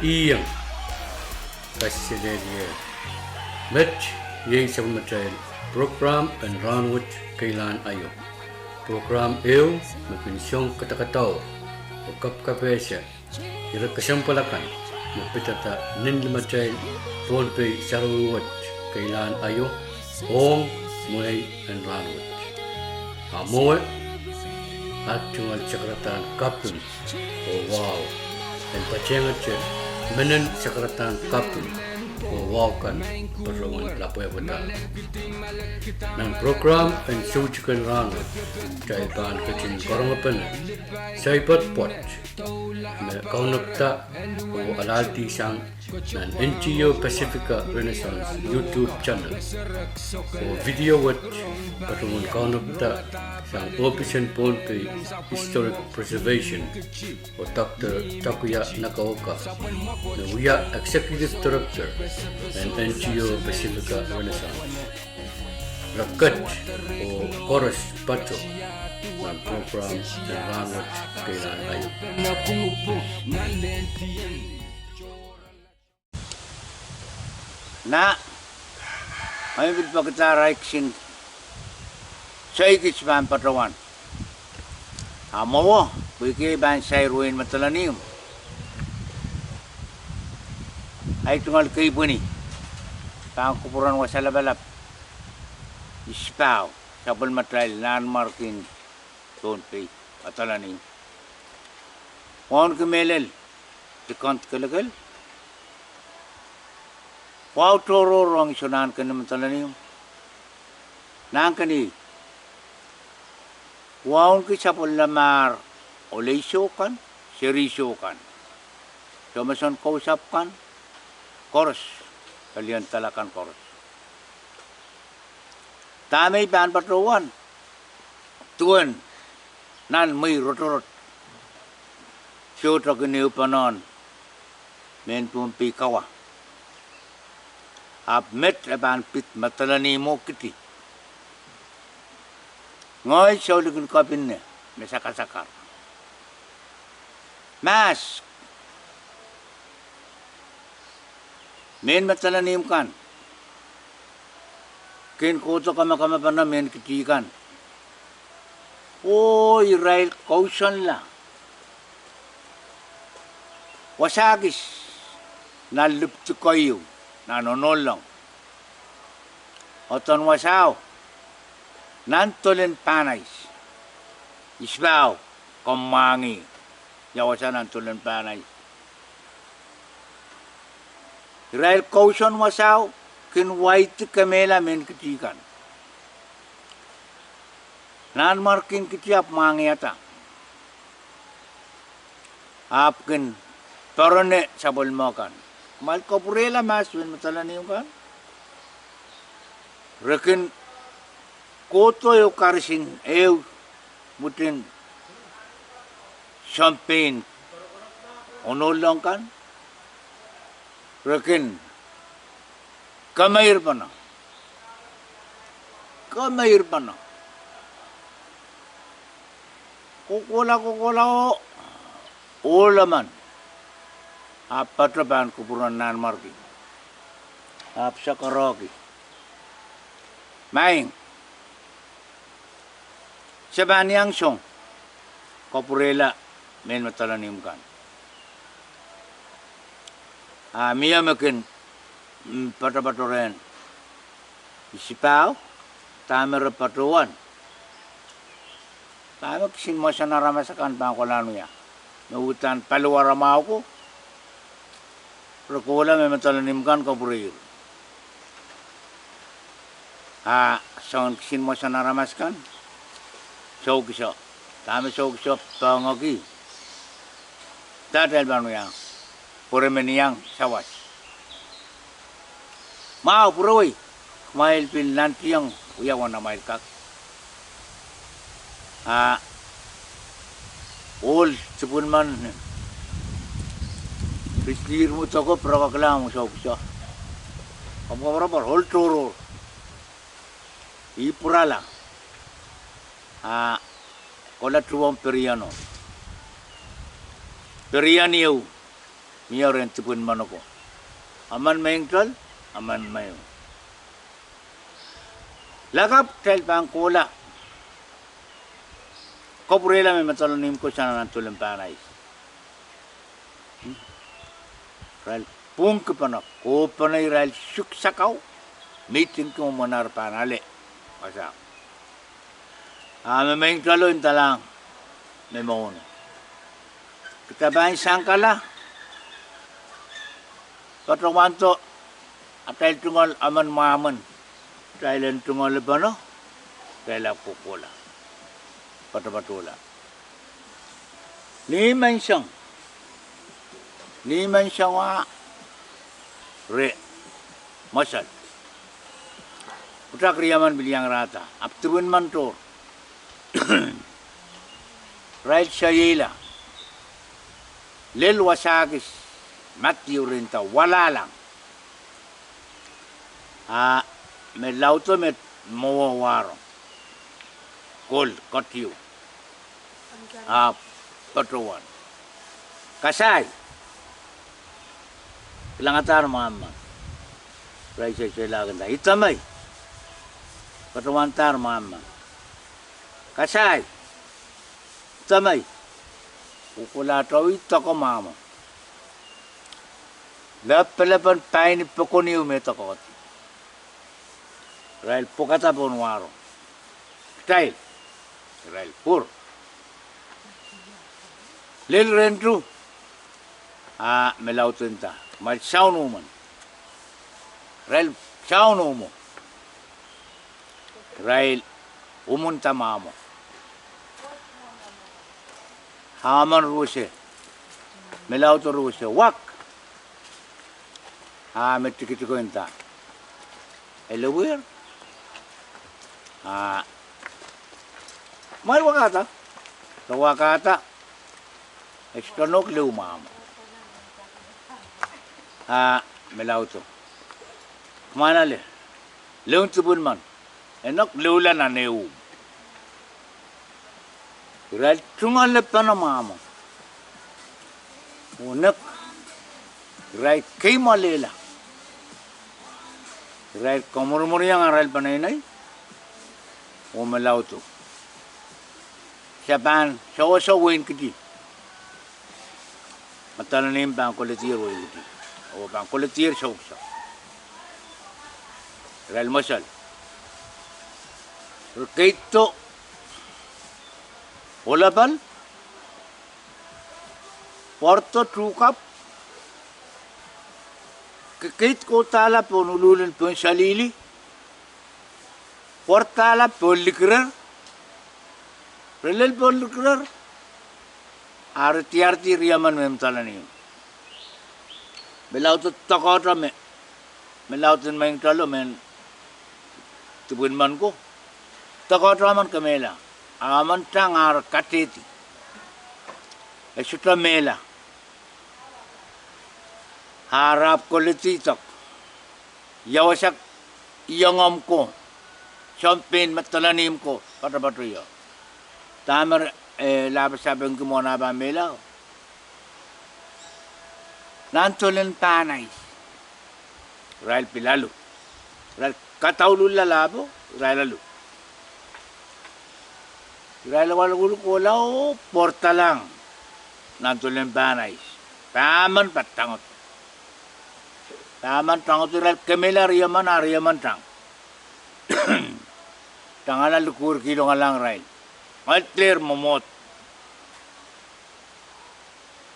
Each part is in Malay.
Iang Kasidelia Mitch Yang Sabamatrail Program and Ranwich Kailan Ayo Program Eu Mapinsyong Katakataw o Kapkapesya Ira Kasampalakan Mapitata Ninlimatrail Ponpay Sarawat Kailan Ayo Ong Mulay and Ranwich Amoy at Tungal Sakratan Kapun o Wow and Pachengat Menen Sakratan Kapun o Wow kan Perlawan Lapoy Bata Nang program and Sujikan Ranwich Jaipan Kachin Korangapan Saipat Pot Kaunapta o Alalti Sang Nan NGO Pacifica Renaissance YouTube channel o video watch Perlawan Kaunapta Sang Operation Ponpay Historic Preservation o Dr. Takuya Nakaoka na Uya Executive Director ng NGO Pacifica Renaissance Rakat o Chorus Pacho ng program ng Ranwich Kailan Ayo na may pagkataray sin Saigits ban patrawan. Amo, bagi ban say ruin matalanim. Ay tungal kay buni. Tang kupuran wasalabalap. Ispaw, sabal matral landmarking Ponpay matalanim. Wan kemelel, dekant kelegal. Wow toro rong isunan kena matalanim. Nang kani Waun ki sapol lamar olay kan, seriso kan. Sumason kausap kan, koros. Kalian talakan koros. Tamay ban patrawan. Tuan, nan may rotorot. Siyota kiniw panon. Men Ponpay kawa. Met aban pit matalani mo kiti. Ngoy siya ulit kapin niya, may sakar-sakar. Mas, men matalanim kan, kin koto kama-kama pa na men kitikan. O, Israel, kausan la. Wasagis, nalupti kayo, nanonolong. Oton wasaw, Nantolen panais. Isbaw, komangi. Yawasan nantolen panais. Israel kauson wasaw, kinwait kamela men kitikan. Nanmarkin kitiap mangiata. Apkin torone sabol makan. Mal kopurela mas wen matalanim kan. Rekin Koto yo karisin eu mutin champagne onolong kan rekin kamair pana kokola o olaman apatraban kupuran nan marki apsa karoki maing Saban yang song, kopurela men matalanim kan. Mia makin patapatoren. Isipaw, tamer patuan. Tamer kisin mo sa naramasakan pa ko lano ya. Nautan paluwara mau ko. Prokola men matalanim kan kopurel. Song kisin mo sa naramaskan. Sogso, tama sogso pangogi. Dadal banu yang, pura meniyang sawas. Mau puroi, mail pil nanti yang uyawan na mail kak. All sepun man, pislir mo toko prakakla mo sogso. Kamu berapa hol toro, ipurala. Kola truwang periano. Perianiu, Mia rin tipun manoko. Aman maingtol, aman mayo. Lagap tel pangkola. Koprela may matalonim ko siya na tulang panay. Ral pung ke panak, ko panay ral syuk sakaw. Meeting ko manar panale. Masa. Maingtol yung talang. May mauno. Kita bahay sangkala. Katrawanto atay tungol aman maman. Thailand tungol bano. Thailand pukola. Patapatula. Liman siyang wa re masal. Putak riyaman bilyang rata. Aptuin mantor. Right sayila. Lel wasagis. Matthew rinta wala lang. May lauto met mawawaro. Gold, kotyo. Patuwan. Kasay. Ilangatar mama. Rai say laganda. Itamay. Patuwantar mama. Kasay. Itamay. Ukula tawi tako mama. Lapalapan pain pokoniu metakot. Rail pokata ponwaro. Style. Rail pur. Lil rentru. Melautinta. Mal saunuman. Rail saunumo. Rail umunta mamo. Haman ruse. Melauto ruse. Wak. Metikitiko inta. Elawir. Mal wakata. Tawakata. Estonok lumam. Melauto. Mana le? Leun tubun man. Enok lula na neu. Ral tungal le panamamo. Unak. Rai kay malela. Rai komur-mur yang aral panay nay. Umalaw to. Siyapan, siya win kiti. Matalanim pang kulitir win kiti. O pang kulitir siya. Rai masal. Rukito. Olapal. Porto true cup. Kahit ko tala po nululan po sa lili. Portala po likrar. Relal po likrar. Arti riyaman memtala niyo. Belaw to takota me. Belaw to may talo men. Tibun man ko. Takota man kamela. Aman tang ar kateti. Esuta mela. Harap ko lititok. Yawasak iyangam ko. Champagne matalanim ko. Patapatuyo. Tamar labas sabing kumona ba mela. Nantulan panay. Rail pilalo. Rail kataulul lalabo. Rail lalo. Rail walagul ko lao. Porta lang. Nantulan panay. Taman patangot. Taman tangot ral kemela riyaman tang. Tangala lukur kilo ngalang rail. Mal clear momot.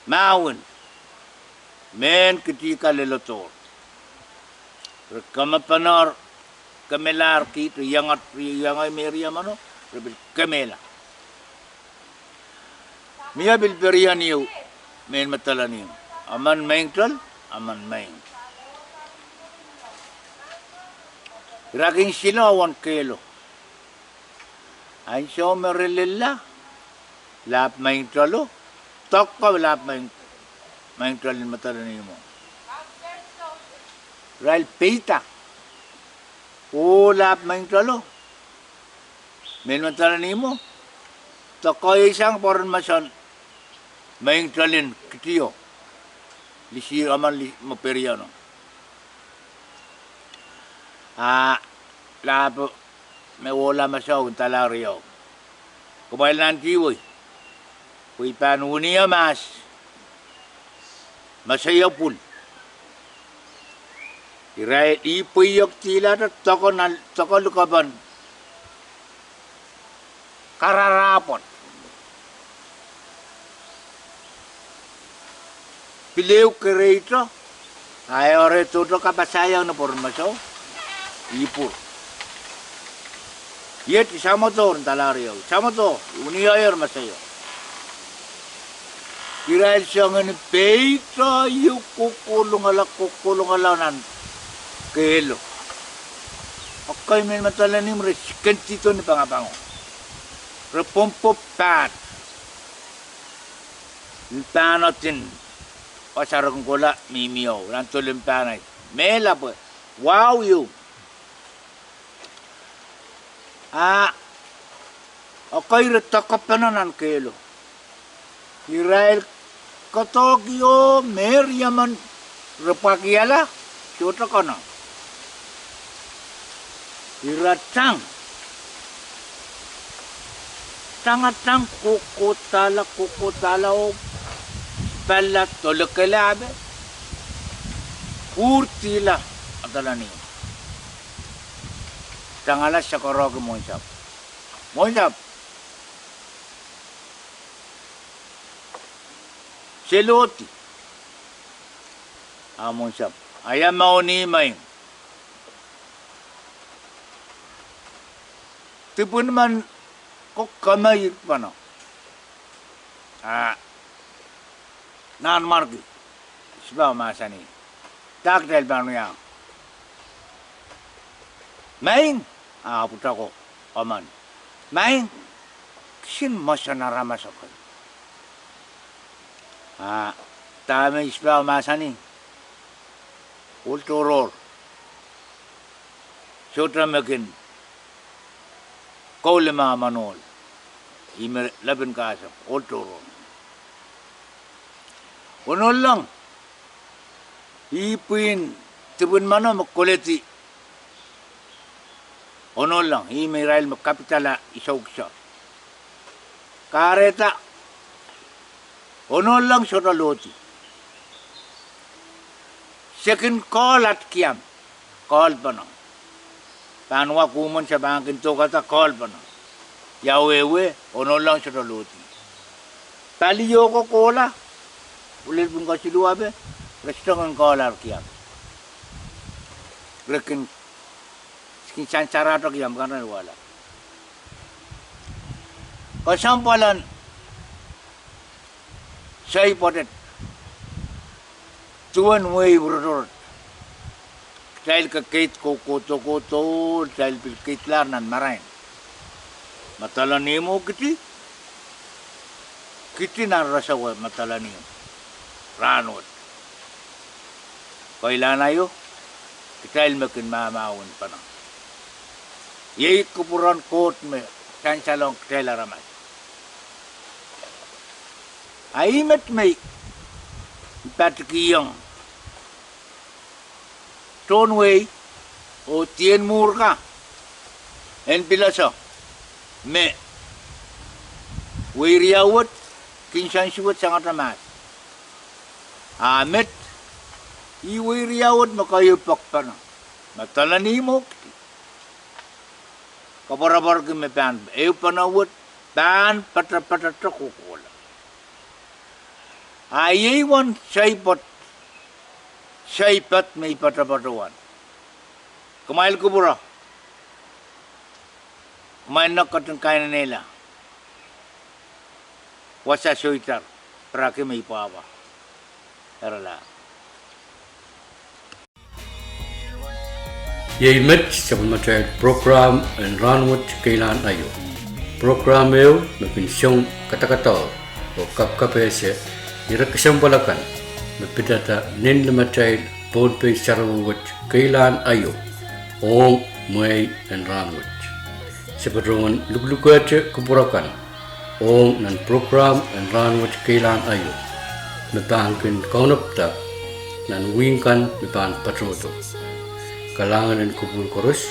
Mawin. Men ketika lelotor. Kamapanor kemelar kito yang ay meria mano rebil kemela. Mia bil berianiu men matalaniu. Aman maingtol, aman maing. Raging sila 1 kilo. Ay siya merilila. Lap maing talo. Tokko lap maing talin matalani mo. Rail pita. O lap maing talo. Men matalani mo. Tokko isang poron mason. Maing talin kitiyo. lisi aman maperiano. Lapo me wala masaw talario. Kumail nanti woy. Kuy panunia mas. Masaya pul. Iray ipuyok tila at toko lukaban. Kararapot. Pileu kereta. Ay ore todo kapasayaw na pormaso. Ipur. Yet isama to talario. Isama to. Uniyayer masayo. Kirahil siya nga ni Petra yung kukulong nan kelo. Okay, may matalanim resikan tito ni Pangapango. Repompo pat. Limpanatin. Pasarang gula, mimiyaw. Lanto limpanay. Mela po. Wow you. Okay, retakapanan kelo. Israel Katokyo Meriaman Repakiala Chotakana Iratang Tangatang kukutala o pala tolokelabe Kurtila Adalani Tangala Shakarog Moisap Seloti. Amon siya. Ayam mau ni main. Tipun man kok kamay pa no. Nan margi. Sibaw masa ni. Takdel ba no yan? Main. Puta ko. Aman. Main. Kisin masya naramas ako. Tama isbaw masani. Ulturor. Sutra makin. Kau lima manol. Ime labin kasap. Ulturor. Unol lang. Ipin. Tibun mano makuleti. Unol lang. Ime Israel makapitala isawag siya. Kareta. Ono lang siya loti. Second call at Kiam. Call pa na. Panwa kuman sa bangkin to kata call pa na. Yawewe, ono lang siya loti. Taliyo ko kola. Ulit pong kasiluabe. Restaurant call at Kiam. Rekin. Skin sansarato Kiam karena wala. Kasampalan. Saya potet. Tuan way brother. Dahil kakait ko koto, dahil pilkait nan marain. Matalan mo kiti. Kiti na rasawa matalan niyo. Ranot. Kailan ayo? Dahil makin mamawon pa na. Yay kupuran kot me. Sansalong kailan ramay. Aimet may patikiyang tonway o tien murka en pilasa me wiriawat kinsan siwat sangat amat amet i wiriawat makayupak pa na matalani mo kaparabar ki me pan panawat pan patra kukola Ayawan saipat may patapatuan. Kumail ko bura. Kumain na katong kaya nila. Wasa suitar. Para ki may pawa. Erala. Yaimet sa pamatyay program and ranwat kailan ayo. Program ayo na pensyong katakataw o kapkapese irakasambalakan mapidata nin lamatay ponpay sarawat kailan ayo ong may and ranwat. Sa patrongan luglugat kupurakan ong nan program and ranwat kailan ayo. Mabangkin kaunapta nan wingkan mipan patroto. Kalangan dan kubur korus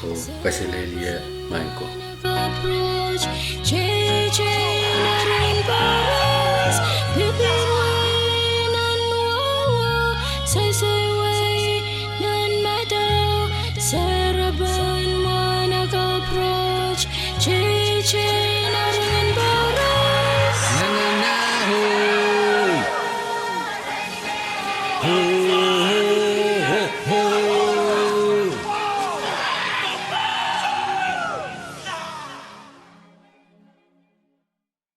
o kasilelia main ko. Approach, change,